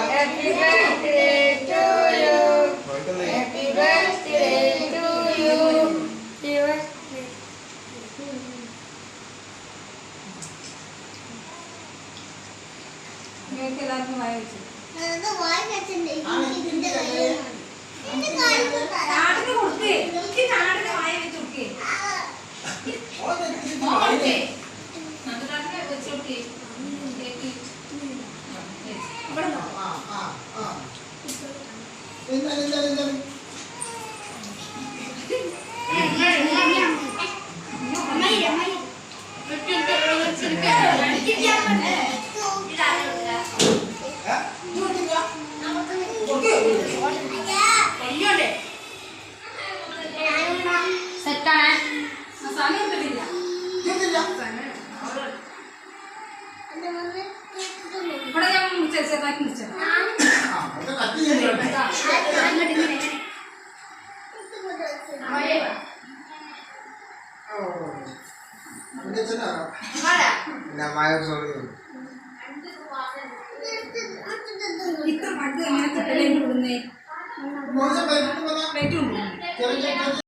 Happy birthday to you. Happy birthday to you. നിങ്ങൾക്ക് എല്ലാവർക്കും വായ വെച്ചു നാടിന് കൊടുക്കേ നാടിന് വായ വെച്ച് കൊടുക്കേ നാട്ടിനെ വെച്ച് കൊടുക്കേ സെറ്റാണ് ഇവിടെ ഞാൻ ചെറുതാക്കി മുറിച്ചത് ഇത്ര പണ്ട് എങ്ങനെ കിട്ടലേ വിടുന്നേ